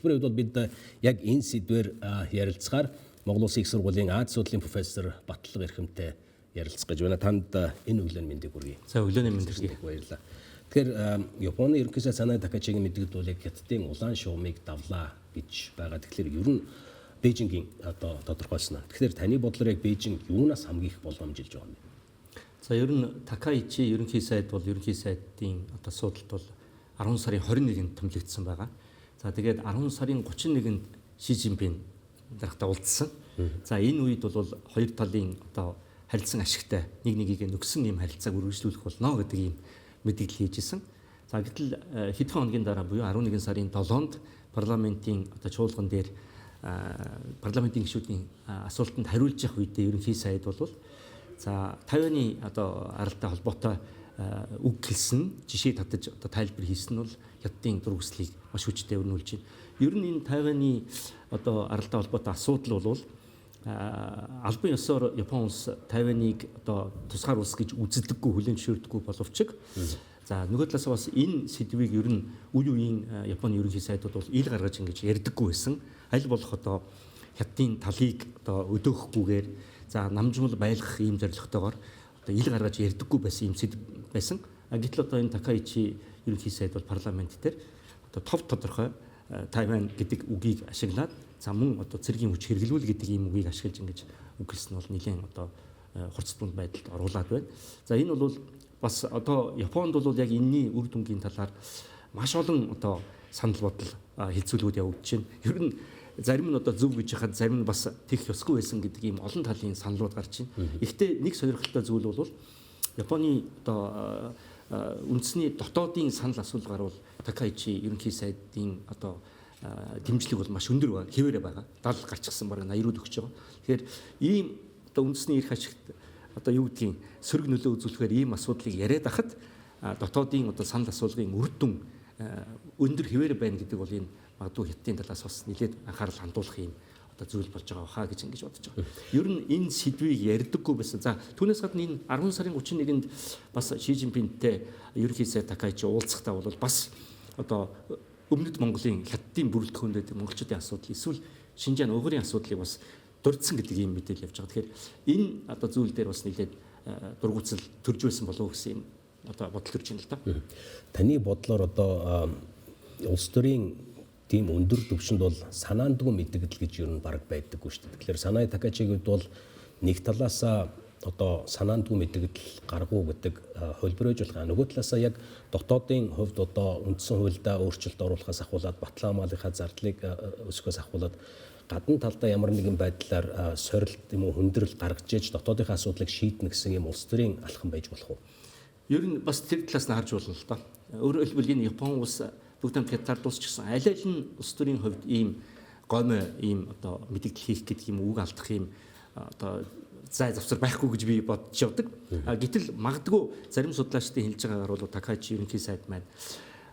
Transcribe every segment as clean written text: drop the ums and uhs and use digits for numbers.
хөтөлбөрийн хувьд бол бид яг энэ сэдвээр ярилцахаар Монгол Улсын их сургуулийн Аз судлалын профессор Батлага Эрхэмтэй ярилцах гэж байна. Танд энэ өглөөний мэндийг хүргэе. За өглөөний мэндийг баярлалаа. Тэгэхээр Японы ерөнхий сайд Санаа Такахичигийн мэдгэл бол яг Хятадын улаан шугамыг давлаа гэж байгаа. Тэгэхээр ер нь Бээжингийн одоо тодорхойлсноо. Тэгэхээр таны бодлоор яг Бээжин юунаас хамгийн их боломжилж байгаа юм бэ? За ер нь Такахичи ерөнхий сайд бол ерөнхий сайдын одоо судалт бол 10 сарын 21-нд томилогдсон байгаа. За тэгээд 10 сарын 31-нд Ши Жинпин дарагтаа уулзсан. За энэ үед бол хоёр талын одоо харилцан ашигтай нэг нэгийгээ нөхсөн ийм харилцааг үргэлжлүүлэх болно гэдэг ийм мэдээлэл хийжсэн. За гэтэл хэдхэн хоногийн дараа буюу 11 сарын 7-нд парламентын одоо чуулган дээр парламентын гишүүдийн асуултанд хариулж явах үедээ ерөнхий сайд бол за Тайваны одоо аралтай холбоотой үг хэлсэн жишээ татаж одоо тайлбар хийсэн нь бол Хятадын дургуслыг маш хүчтэй өрнүүлж байна. Ер нь энэ Тайваны одоо аралтай холбоотой асуудал бол албан ёсоор Япон улс Тайваныг одоо тусгаар улс гэж үздэггүй хүлээн зөвшөөрдөггүй боловч за нөгөө талаас бас энэ сэдвийг ер нь үе үеийн Японы ерөнхий сайдууд бол ил гаргаж ингэж ярьдаггүй байсан. Аль болох одоо Хятадын талыг одоо өдөөхгүйгээр за намжмал байлгах ийм зорилготойгоор одоо ил гаргаж ярьдаггүй байсан юм сэдв байсан. Гэтэл одоо энэ Такахичи ерөнхий сайд бол парламент дээр одоо тов тодорхой Тайван гэдэг үгийг ашиглаад за мөн одоо цэргийн хүч хэрэглүүл гэдэг ийм үгийг ашиглаж ингэж үг хэлсэн нь бол нэлээд одоо хурцтунд байдалд оруулаад байна. За энэ бол бас одоо Японд бол яг энэний үр дүнгийн талаар маш олон одоо санал бодол хэлцүүлгүүд явагдаж байна. Ер нь зарим нь одоо зөв гэж хахад зарим нь бас тех ёсгүй байсан гэдэг ийм олон талын саналууд гарч байна. Гэхдээ нэг сонирхолтой зүйл бол Японы одоо үндэсний дотоодын санал асуулгаар бол Такахичи ерөнхий сайдын одоо дэмжлэг бол маш өндөр хэвээрээ байгаа. 70 гарчихсан бараг 80-рууд өгч байгаа. Тэгэхээр ийм одоо үндэсний эрх ашигт одоо юу гэдгийг сөрөг нөлөө үзүүлэхээр ийм асуудлыг яриад ахад дотоодын одоо санал асуулгын үр дүн өндөр хэвээр байна гэдэг бол энэ магадгүй Хятадын талаас бас нэлээд анхаарал хандуулах юм одоо зүйл болж байгаа хаа гэж ингэж бодож байгаа. Ер нь энэ сэдвийг ярьдаггүй байсан. За түүнээс гадна энэ 10 сарын 31-нд бас Ши Жинпинтэй ерөнхий сайд Такахичи уулзахдаа бол бас одоо Өмнөд Монголын Хятадын бүрэлдэхүүн дээр монголчуудын асуудал эсвэл Шинжаан угрын асуудлыг бас дурдсан гэдэг ийм мэдээлэл явж байгаа. Тэгэхээр энэ одоо зүйл дээр бас нэлээд дургуутсал төрж байсан болов уу гэсэн юм одоо бодол төрж байна л да. Таны бодлоор одоо улс төрийн тийм өндөр түвшинд бол санаандгүй мэдгэл гэж юу н бараг байдаггүй шүү дээ. Тэгэхээр Санаа Такахичигийн хувьд бол нэг талаасаа одоо санаандгүй мэдгэл гаргуу гэдэг хөлбөрөөж байгаа. Нөгөө талаасаа яг дотоодын хувьд одоо үндсэн хуульдаа өөрчлөлт оруулахаас ахуулаад Батлан хамгааллынхаа зардлыг өсгөхөөс ахуулаад гадна талдаа ямар нэгэн байдлаар сорилт юм уу хүндрэл гаргаж ээж дотоодынхаа асуудлыг шийднэ гэсэн юм улс төрийн алхам байж болох уу? Ер нь бас тэр талаас нь харж болно л да. Өөрөөр хэлбэл энэ Япон улс бүгд хамт Хятад улс ч гэсэн аль аль нь улс төрийн хувьд ийм гомь ийм одоо мэдээлэл хийх гэдэг юм үг алдах ийм одоо зай завсар байхгүй гэж би бодож явдаг. Гэтэл магадгүй зарим судлаачдын хэлж байгаагаар бол Такахичи ерөнхий сайд маань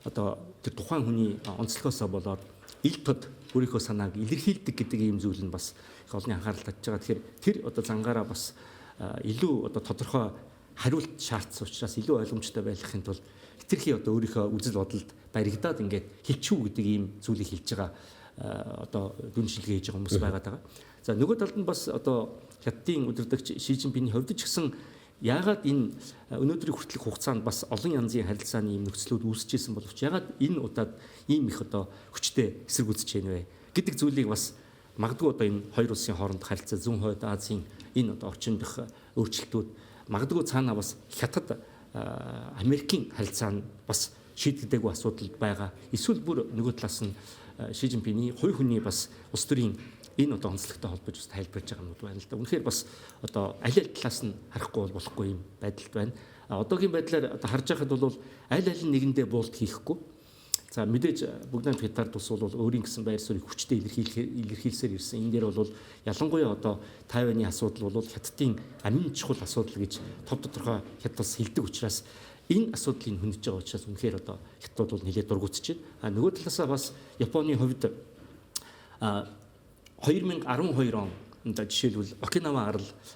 одоо тэр тухайн хүний онцлогоосоо болоод ил тод өөрийнхөө санааг илэрхийлдэг гэдэг ийм зүйл нь бас их олонний анхаарал татж байгаа. Тэгэхээр тэр одоо зангаараа бас илүү одоо тодорхой хариулт шаардсан учраас илүү ойлгомжтой байхын тулд хэтэрхий одоо өөрийнхөө үзэл бодолд баригдаад ингээд хэлчихүү гэдэг ийм зүйлийг хэлж байгаа одоо дүн шилгээ хийж байгаа хүмүүс байгаад байгаа. За нөгөө талд нь бас одоо Хятадын удирдагч Ши Жинпиний хувьд ч гэсэн яагаад энэ өнөөдрийн хүртэлх хугацаанд бас олон янзын харилцааны ийм нөхцлүүд үүсчихсэн боловч яагаад энэ удаад ийм их одоо хүчтэй эсрэг үзэж байна вэ гэдэг зүйлийг бас магадгүй одоо энэ хоёр улсын хоорондох харилцаа зүүн хойд Азийн энэ одоо орчин дэх өөрчлөлтүүд магадгүй цаанаа бас Хятад Америкийн харилцаа нь бас шийдэгдээгүй асуудал байгаа. Эсвэл бүр нөгөө талаас нь Ши Жинпиний хувь хүний бас улс төрийн энэ одоо онцлогтой холбож бас тайлбарж байгаа юм байна л да. Үнэхээр бас одоо аль аль талаас нь харахгүй болохгүй юм байдалд байна. Одоогийн байдлаар одоо харж байхад бол аль аль нэгэндээ буулт хийхгүй. За мэдээж бүгд Хятад улс бол өөрийн гэсэн байр суурийг хүчтэй илэрхийлсээр ирсэн. Энэ дээр бол ялангуяа одоо Тайваны асуудал бол Хятадын амин чухал асуудал гэж тов тодорхой Хятад улс хэлдэг учраас энэ асуудлыг хүндэж байгаа учраас үнэхээр одоо Хятад бол нэлээд дургуутж байна. Нөгөө талаасаа бас Японы хувьд 2012 онд жишээлбэл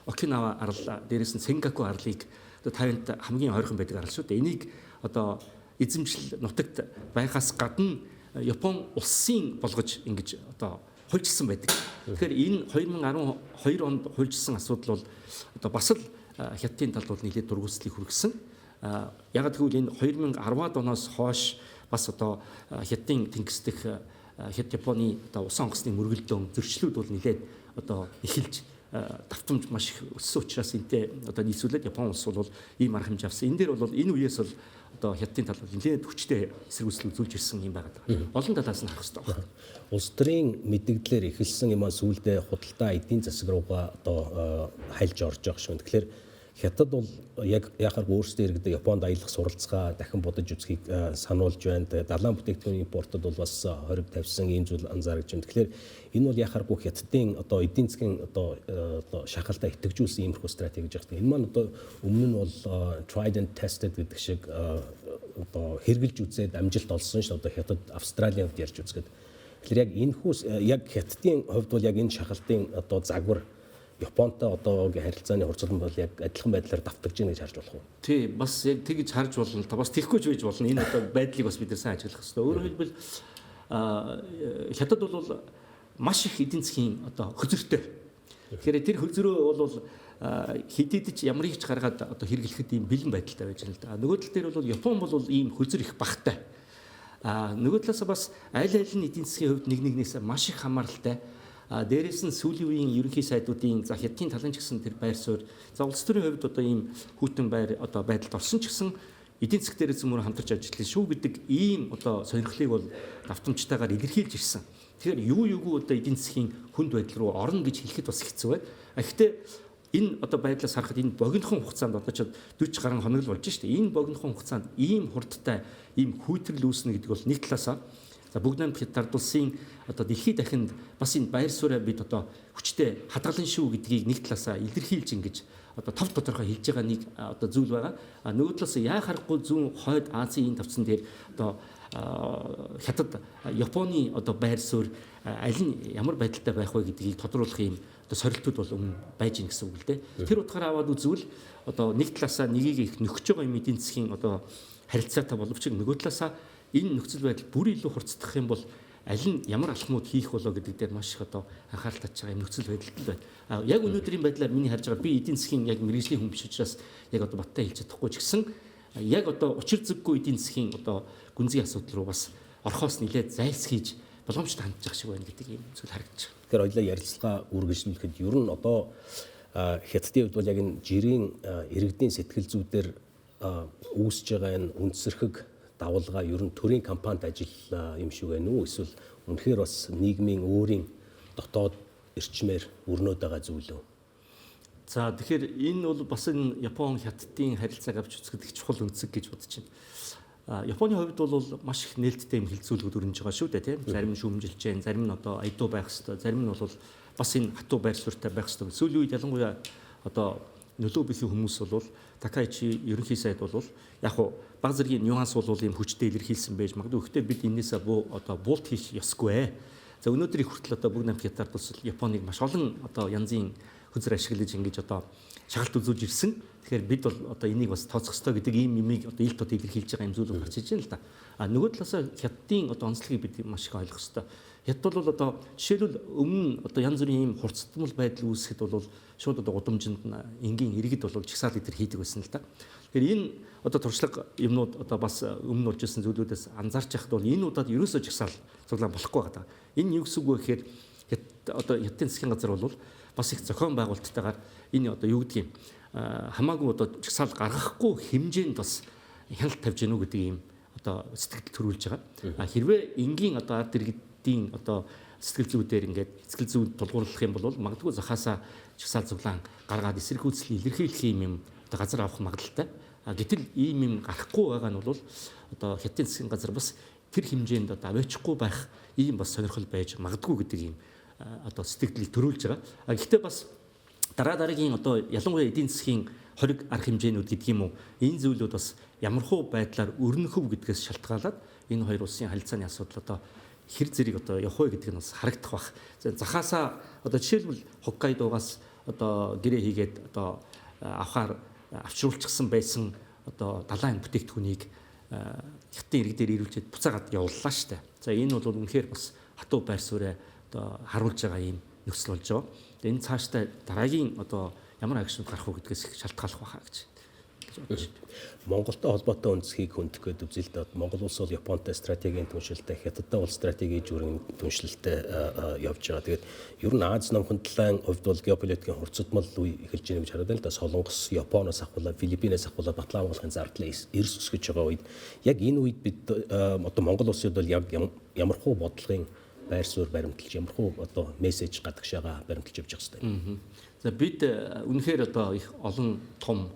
Окинава арал дээрээс нь Сенгаку арлыг одоо Тайванд хамгийн ойрхон байдаг арал шүү дээ. Энийг одоо эзэмшил нутагт байхаас гадна Япон улсын болгож ингэж одоо хуульчилсан байдаг. Тэгэхээр энэ 2012 онд хуульчилсан асуудал бол одоо бас л Хятадын талд бол нэлээд дургуутслыг хүргэсэн. Яг тэгвэл энэ 2010-ад оноос хойш бас одоо Хятадын тэнгис дэх Хятад Японы одоо усан онгоцны мөргөлдөөн зөрчлүүд бол нэлээд одоо эхэлж давтамж маш их өссөн учраас энтэй одоо нийцүүлээд Япон улс бол ийм арга хэмжээ авсан. Энэ дээр бол энэ үеэс бол одоо Хятадын тал бол нэлээд хүчтэй эсрэг үүсэл үзүүлж ирсэн юм байна. Олон талаас нь харах хэрэгтэй байна. Улс төрийн мэдээлэлээр эхэлсэн юм сүүлдээ худалдаа эдийн засаг руугаа одоо хайлж орж байгаа шүү. Тэгэхээр Хятад бол яг яхаар өөрсдөө иргэдэг Японд аялах суралцгаа дахин бодож үзхийг сануулж байна. Тэгээд далайн бүтээгдэхүүн импортод бол бас хориг тавьсан ийм зүйл анзаарч байна. Тэгэхээр энэ бол яхааргүй Хятадын одоо эдийн засгийн одоо шахалтаа идэвхжүүлсэн иймэрхүү стратеги гэж байна. Энэ маань одоо өмнө нь бол tried and tested гэдэг шиг одоо хэрэгжилж үзээд амжилт олсон шүү. Одоо Хятад Австралийн хувьд ярьж үзгээд. Тэгэхээр яг энэ хүүс яг Хятадын хувьд бол яг энэ шахалтын одоо загвар Японтой одоогийн харилцааны хурцлан бол яг адилхан байдлаар давтагдж байна гэж харж болох уу? Тий, бас яг тэгж харж болно. Та бас тэхгүй ч байж болно. Энэ одоо байдлыг бас бид нар сайн ажиглах хэрэгтэй. Өөрөөр хэлбэл Хятад бол маш их эдийн засгийн одоо хөзөртэй. Тэгэхээр тэр хөзөрөө бол хэдийд ч ямар их ч гаргаад одоо хэрэглэхэд ийм бэлэн байдалтай байж байна л да. Нөгөө тал дээр бол Япон бол ийм хөзөр их багтай. Нөгөө талаас бас аль аль нь эдийн засгийн хувьд нэгнээс маш их хамааралтай. Дээрээс нь сүүлийн үеийн ерөнхий сайдуудын за Хятадын талын ч гэсэн тэр байр суурь за улс төрийн хувьд одоо ийм хүйтэн байр одоо байдалд орсон ч гэсэн эдийн засаг дээрээс мөр хамтарч ажиллана шүү гэдэг ийм одоо сонирхлыг бол давтамжтайгаар илэрхийлж ирсэн. Тэгэхээр юу одоо эдийн засгийн хүнд байдал руу орно гэж хэлэхэд бас хэцүү байна. Гэхдээ энэ одоо байдлаас харахад энэ богинохон хугацаанд одоо ч 40 гаруй хоног л болж штэ. Энэ богинохон хугацаанд ийм хурдтай ийм хүйтрэл үүснэ гэдэг бол нэг талаасаа за бүгд найрамд Хятад улсын одоо дэлхийд дахинд бас энэ байр сууриа бид одоо хүчтэй хадгалан шүү гэдгийг нэг талаасаа илэрхийлж ингэж одоо тав тодорхой хэлж байгаа нэг одоо зүйл байгаа. Нөгөө талаас яа харахгүй зүүн хойд Азийн энэ тавцан дээр одоо Хятад Японы одоо байр суурь аль нь ямар байдалтай байх вэ гэдгийг тодруулах юм одоо сорилтууд бол өмнө байж гин гэсэн үг л дээ. Тэр утгаараа аваад үзвэл одоо нэг талаасаа нэгийг их нөхөж байгаа юм эдийн засгийн одоо харилцаатай боловч нөгөө талаасаа энэ нөхцөл байдал бүр илүү хурцдах юм бол аль нь ямар алхмууд хийх болоо гэдэг дээр маш их одоо анхаарал татж байгаа юм нөхцөл байдал байна. Яг өнөөдрийн байдлаар миний харж байгаа би эдийн засгийн яг мэргэжлийн хүн биш учраас яг одоо баттай хэлж чадахгүй ч гэсэн яг одоо учир зүггүй эдийн засгийн одоо гүнзгий асуудал руу бас орхоос нэлээд зайлсхийж боломжтой хандж байгаа шиг байна гэдэг юм зүйл харагдаж байна. Тэгэхээр хоёлаа ярилцлага үргэлжлүүлэхэд ер нь одоо Хятадын хувьд бол яг энэ жирийн иргэдийн сэтгэл зүйдээр үүсэж байгаа энэ үндсэрхэг давалгаа ер нь төрийн компанид ажиллаа юм шиг байна уу? Эсвэл үнэхээр бас нийгмийн өөрийн дотоод эрчмээр өрнөд байгаа зүйл үү? За тэгэхээр энэ бол бас энэ Япон Хятадын харилцааг авч үзэхэд их чухал үндэслэг гэж бодож байна. Японы хувьд бол маш их нээлттэй юм хилцүүлгүүд өрнөж байгаа шүү дээ тийм. Зарим нь шүүмжилж जैन, зарим нь одоо айдуу байх хэвээр, зарим нь бол бас энэ хатуу байр суурьтай байх хэвээр. Сүүлийн үед ялангуяа одоо нөлөө бүхий хүмүүс бол Такаичи ерөнхий сайд бол яг хуу баг зэргийн нюанс бол ийм хүчтэй илэрхийлсэн байж магадгүй. Гэхдээ бид энээсээ одоо буулт хийх ёсгүй. За өнөөдрийн хүртэл одоо бүгд найрамд Хятад улс Японыг маш олон одоо янзын хөзөр ашиглаж ингэж одоо шагалт үзүүлж ирсэн. Тэгэхээр бид бол одоо энийг бас тооцох ёстой гэдэг ийм юмыг одоо ил тод илэрхийлж байгаа юм зүйл гарч иж байна л да. Нөгөө талаасаа Хятадын одоо онцлогийг бид маш их ойлгох ёстой. Хятад бол одоо жишээлбэл өмнө одоо янз бүрийн ийм хурцтмал байдал үүсэхэд бол шууд одоо гудамжинд энгийн иргэд бол жигсаал идэр хийдэг байсан л да. Тэгэхээр энэ одоо туршлага юмнууд одоо бас өмнө болж ирсэн зүйлүүдээс анзаарч яхад бол энэ удаад ерөөсөө жигсаал цуглаан болохгүй байгаа. Энэ юу гэсэн үг вэ гэхээр одоо Хятадын засгийн газар бол бас их зохион байгуулалттайгаар энэ одоо юу гэдгийг хамаагүй одоо жигсаал гаргахгүй хэмжээнд бас хяналт тавьж гэнэ үү гэдэг ийм одоо сэтгэл төрүүлж байгаа. Хэрвээ энгийн одоо ард иргэдийн одоо сэтгэл зүйдээр ингээд сэтгэл зүйд тулгуурлах юм бол магадгүй захаасаа жигсаал цуглаан гаргаад эсрэг үйлчлэл илэрхийлэх юм одоо газар авах магадлалтай. Гэтэл ийм юм гарахгүй байгаа нь бол одоо Хятадын засгийн газар бас тэр хэмжээнд одоо аваачихгүй байх ийм бас сонирхол байж магадгүй гэдэг ийм одоо сэтгэлийг төрүүлж байгаа. Гэхдээ бас дараагийн одоо ялангуяа эдийн засгийн хориг арга хэмжээнүүд гэдэг юм уу энэ зүйлүүд бас ямархуу байдлаар өрнөхөв гэдгээс шалтгаалаад энэ хоёр улсын харилцааны асуудал одоо хэр зэрэг одоо явах вэ гэдэг нь бас харагдах бах. Захаасаа одоо жишээлбэл Хоккайдогоос одоо гэрээ хийгээд одоо авчруулчихсан байсан одоо далайн бүтээгдэхүүнийг хятадын ирэг дээр ирүүлчихэд буцаагаад явууллаа шүү дээ. За энэ бол үнэхээр бас хатуу байр суурь одоо харуулж байгаа юм нөхцөл болж байгаа. Тэгээ энэ цаашдаа дараагийн одоо ямар акшн гарах уу гэдгээс их шалтгааллах байхаа гэж бодож байна. Монголтой холбоотой үндэсхийг хөндлөх гэдэг үзэлтэй Монгол улс бол Японтой стратегийн түншлэлтэй, Хятадтай бол стратегийн зүрийн түншлэлтэй явж байгаа. Тэгээд ер нь Аз намхан талын хувьд бол геополитикийн хурцдмал үе эхэлж байна гэж хараад байна л да. Солонгос, Японоос ахвала, Филиппинээс ахвала Батлан амгалахын зардлаа эрс өсгөж байгаа үед яг энэ үед бид одоо Монгол улсад бол яг ямархуу бодлогын байр суурь баримталж, ямархуу одоо мессеж гадагшаага баримталж явж байгаа юм. За бид үнэхээр одоо их олон том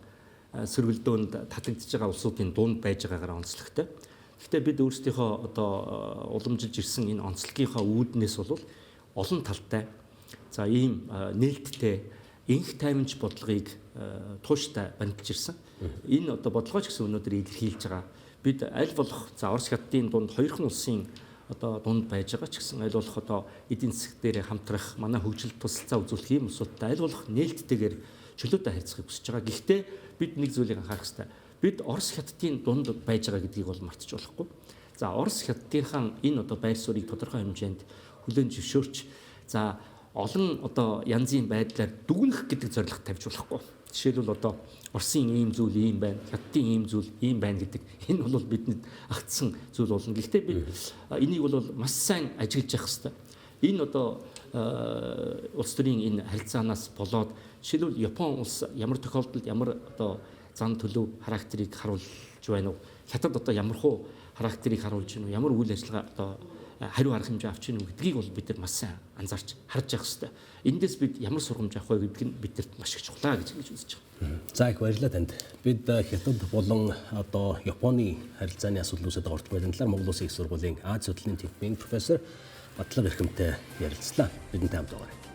сөргөлдөөнд татагдж байгаа улсуудын дунд байж байгаагаар онцлогтой. Гэхдээ бид өөрсдийнхөө одоо уламжилж ирсэн энэ онцлогынхаа үүднээс бол олон талтай за ийм нээлттэй инх таймж бодлогыг тууштай баримтж ирсэн. Энэ одоо бодлогоо ч гэсэн өнөөдөр илэрхийлж байгаа. Бид аль болох за Орос хятадын дунд хоёрхан улсын одоо дунд байж байгаа ч гэсэн аль болох одоо эдийн засаг дээр хамтрах, манай хөгжилд тусалцаа үзүүлэх ийм улсуудтай аль болох нээлттэйгээр чөлөөтэй харьцахыг хүсэж байгаа. Гэхдээ бид нэг зүйлийг анхаарах хэрэгтэй. Бид Орос хятадын дунд байж байгаа гэдгийг бол мартаж болохгүй. За Орос хятадынхаа энэ одоо байр суурийг тодорхой хэмжээнд хүлээн зөвшөөрч за олон одоо янзын байдлаар дүгнэх гэдэг зорилго тавьж болохгүй. Жишээлбэл одоо Оросын ийм зүйл ийм байна, хятадын ийм зүйл ийм байна гэдэг энэ бол бидэнд агтсан зүйл болно. Гэхдээ бид энийг бол маш сайн ажиглаж явах хэрэгтэй. Энэ одоо улс төрийн энэ харилцаанаас болоод жишээлбэл Япон улс ямар тохиолдолд ямар одоо зан төлөв характерыг харуулж байна уу? Хятад одоо ямар хуу характерыг харуулж байна уу? Ямар үйл ажиллагаа одоо хариу арга хэмжээ авч байна уу гэдгийг бол бид нар маш сайн анзаарч харж явах хэрэгтэй. Эндээс бид ямар сургамж авах вэ гэдг нь бидэрт маш их чухлаа гэж үзэж байна. За их баярлалаа танд. Бид Хятад болон одоо Японы харилцааны асуудлуудад орж байгаа талаар Монгол Улсын их сургуулийн Аз судлалын төвийн профессор Батлан Эрхэмтэй ярилцлаа. Бидэнтэй хамт байгаарай.